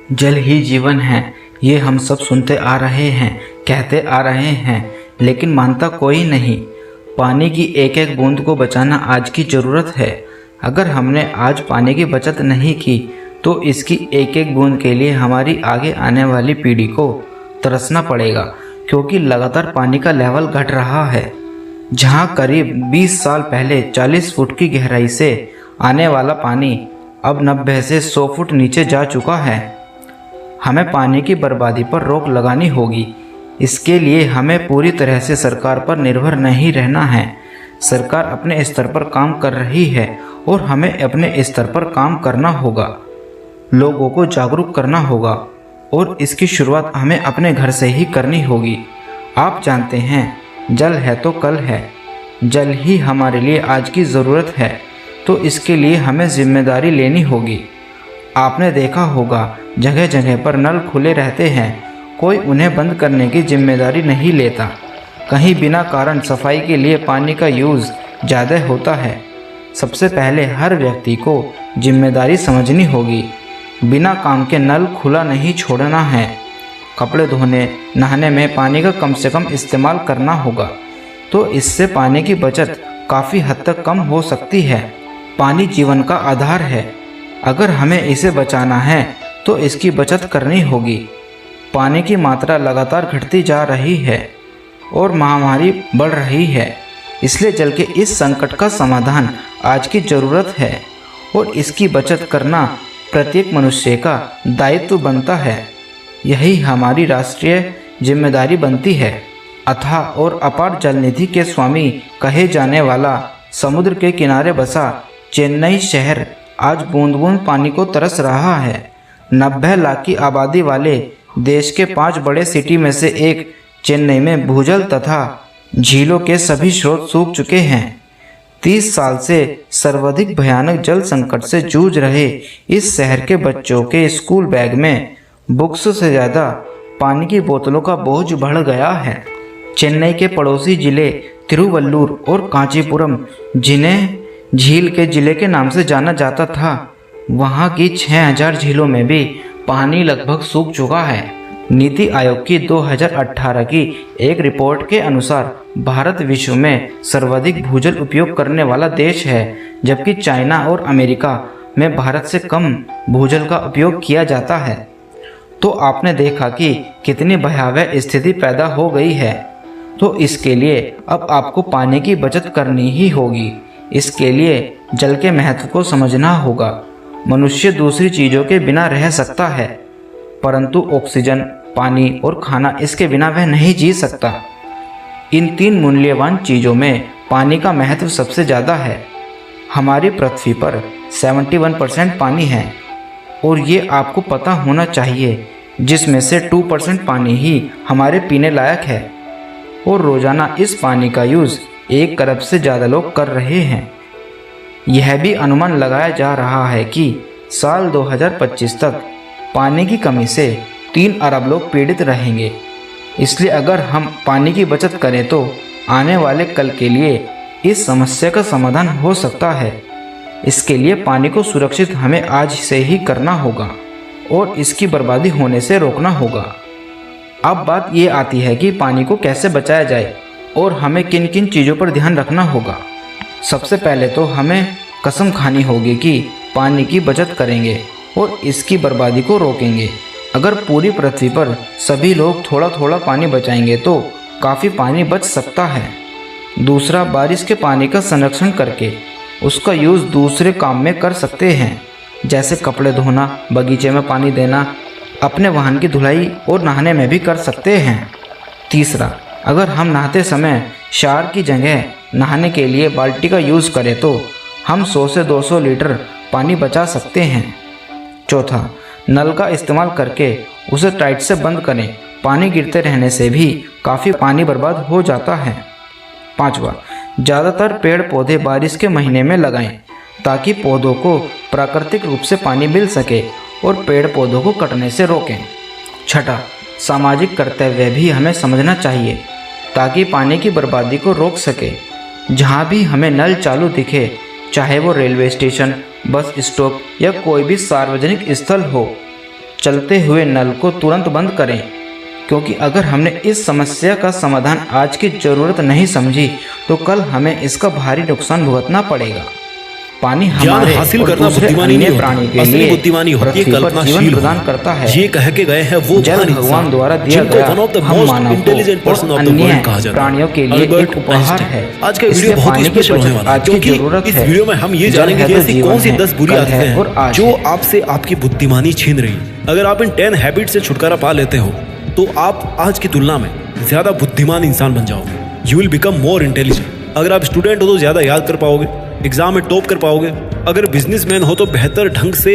जल ही जीवन है, ये हम सब सुनते आ रहे हैं, कहते आ रहे हैं, लेकिन मानता कोई नहीं। पानी की एक एक बूंद को बचाना आज की ज़रूरत है। अगर हमने आज पानी की बचत नहीं की तो इसकी एक एक बूंद के लिए हमारी आगे आने वाली पीढ़ी को तरसना पड़ेगा, क्योंकि लगातार पानी का लेवल घट रहा है। जहां करीब 20 साल पहले 40 फुट की गहराई से आने वाला पानी अब 90 से 100 फुट नीचे जा चुका है। हमें पानी की बर्बादी पर रोक लगानी होगी। इसके लिए हमें पूरी तरह से सरकार पर निर्भर नहीं रहना है। सरकार अपने स्तर पर काम कर रही है और हमें अपने स्तर पर काम करना होगा। लोगों को जागरूक करना होगा और इसकी शुरुआत हमें अपने घर से ही करनी होगी। आप जानते हैं, जल है तो कल है। जल ही हमारे लिए आज की ज़रूरत है, तो इसके लिए हमें जिम्मेदारी लेनी होगी। आपने देखा होगा, जगह जगह पर नल खुले रहते हैं, कोई उन्हें बंद करने की जिम्मेदारी नहीं लेता। कहीं बिना कारण सफाई के लिए पानी का यूज़ ज़्यादा होता है। सबसे पहले हर व्यक्ति को जिम्मेदारी समझनी होगी। बिना काम के नल खुला नहीं छोड़ना है। कपड़े धोने, नहाने में पानी का कम से कम इस्तेमाल करना होगा, तो इससे पानी की बचत काफ़ी हद तक कम हो सकती है। पानी जीवन का आधार है। अगर हमें इसे बचाना है तो इसकी बचत करनी होगी। पानी की मात्रा लगातार घटती जा रही है और महामारी बढ़ रही है। इसलिए जल के इस संकट का समाधान आज की ज़रूरत है और इसकी बचत करना प्रत्येक मनुष्य का दायित्व बनता है। यही हमारी राष्ट्रीय जिम्मेदारी बनती है। अथाह और अपार जल निधि के स्वामी कहे जाने वाला समुद्र के किनारे बसा चेन्नई शहर आज बूंद बूंद पानी को तरस रहा है। 90 लाख की आबादी वाले देश के 5 बड़े सिटी में से एक चेन्नई में भूजल तथा झीलों के सभी स्रोत सूख चुके हैं। 30 साल से सर्वाधिक भयानक जल संकट से जूझ रहे इस शहर के बच्चों के स्कूल बैग में बुक्स से ज़्यादा पानी की बोतलों का बोझ बढ़ गया है। चेन्नई के पड़ोसी जिले तिरुवल्लुर और कांचीपुरम, जिन्हें झील के जिले के नाम से जाना जाता था, वहाँ की 6000 झीलों में भी पानी लगभग सूख चुका है। नीति आयोग की 2018 की एक रिपोर्ट के अनुसार भारत विश्व में सर्वाधिक भूजल उपयोग करने वाला देश है, जबकि चाइना और अमेरिका में भारत से कम भूजल का उपयोग किया जाता है। तो आपने देखा कि कितनी भयावह स्थिति पैदा हो गई है। तो इसके लिए अब आपको पानी की बचत करनी ही होगी। इसके लिए जल के महत्व को समझना होगा। मनुष्य दूसरी चीज़ों के बिना रह सकता है, परंतु ऑक्सीजन, पानी और खाना, इसके बिना वह नहीं जी सकता। इन 3 मूल्यवान चीज़ों में पानी का महत्व सबसे ज़्यादा है। हमारी पृथ्वी पर 71% पानी है और ये आपको पता होना चाहिए, जिसमें से 2% पानी ही हमारे पीने लायक है और रोज़ाना इस पानी का यूज़ 1 अरब से ज़्यादा लोग कर रहे हैं। यह भी अनुमान लगाया जा रहा है कि साल 2025 तक पानी की कमी से 3 अरब लोग पीड़ित रहेंगे। इसलिए अगर हम पानी की बचत करें तो आने वाले कल के लिए इस समस्या का समाधान हो सकता है। इसके लिए पानी को सुरक्षित हमें आज से ही करना होगा और इसकी बर्बादी होने से रोकना होगा। अब बात ये आती है कि पानी को कैसे बचाया जाए और हमें किन किन चीज़ों पर ध्यान रखना होगा। सबसे पहले तो हमें कसम खानी होगी कि पानी की बचत करेंगे और इसकी बर्बादी को रोकेंगे। अगर पूरी पृथ्वी पर सभी लोग थोड़ा थोड़ा पानी बचाएंगे तो काफ़ी पानी बच सकता है। दूसरा, बारिश के पानी का संरक्षण करके उसका यूज़ दूसरे काम में कर सकते हैं, जैसे कपड़े धोना, बगीचे में पानी देना, अपने वाहन की धुलाई और नहाने में भी कर सकते हैं। तीसरा, अगर हम नहाते समय शावर की जगह नहाने के लिए बाल्टी का यूज़ करें तो हम 100 से 200 लीटर पानी बचा सकते हैं। चौथा, नल का इस्तेमाल करके उसे टाइट से बंद करें। पानी गिरते रहने से भी काफ़ी पानी बर्बाद हो जाता है। पांचवा, ज़्यादातर पेड़ पौधे बारिश के महीने में लगाएं ताकि पौधों को प्राकृतिक रूप से पानी मिल सके और पेड़ पौधों को कटने से रोकें। छठा, सामाजिक कर्तव्य भी हमें समझना चाहिए ताकि पानी की बर्बादी को रोक सके। जहाँ भी हमें नल चालू दिखे, चाहे वो रेलवे स्टेशन, बस स्टॉप या कोई भी सार्वजनिक स्थल हो, चलते हुए नल को तुरंत बंद करें, क्योंकि अगर हमने इस समस्या का समाधान आज की ज़रूरत नहीं समझी तो कल हमें इसका भारी नुकसान भुगतना पड़ेगा। पानी हमारे हासिल और करना दूसरे बुद्धिमानी अन्य नहीं प्राणी होती। के असली लिए बुद्धिमानी होती है पृथ्वी पर कल्पनाशील जीवन होना। प्रदान करता है। ये कह के गए हैं वो जल महान भगवान इंसान द्वारा दिया जिनको गया वन ऑफ द हम मोस्ट मानव इंटेलिजेंट को पर्सन और ऑफ द अन्य वर्ल्ड कहा जाता है। प्राणियों के लिए अल्बर्ट एक उपहार आइंस्टाइन। है। आज का इसलिए वीडियो बहुत ही पानी की स्पेशल होने बचत वाला है, आज की क्योंकि जरूरत इस है। वीडियो में हम ये जल जानेंगे है कि तो ऐसी जीवन कौन सी है, 10 बुरी कल आदतें है और हैं आज जो है। आपसे आपकी बुद्धिमानी छीन रही है। अगर आप इन 10 हैबिट से छुटकारा पा लेते हो तो आप आज की तुलना में ज्यादा बुद्धिमान इंसान बन जाओगे। You will become more intelligent. अगर आप स्टूडेंट हो तो ज्यादा याद कर पाओगे, एग्जाम में टॉप कर पाओगे। अगर बिजनेसमैन हो तो बेहतर ढंग से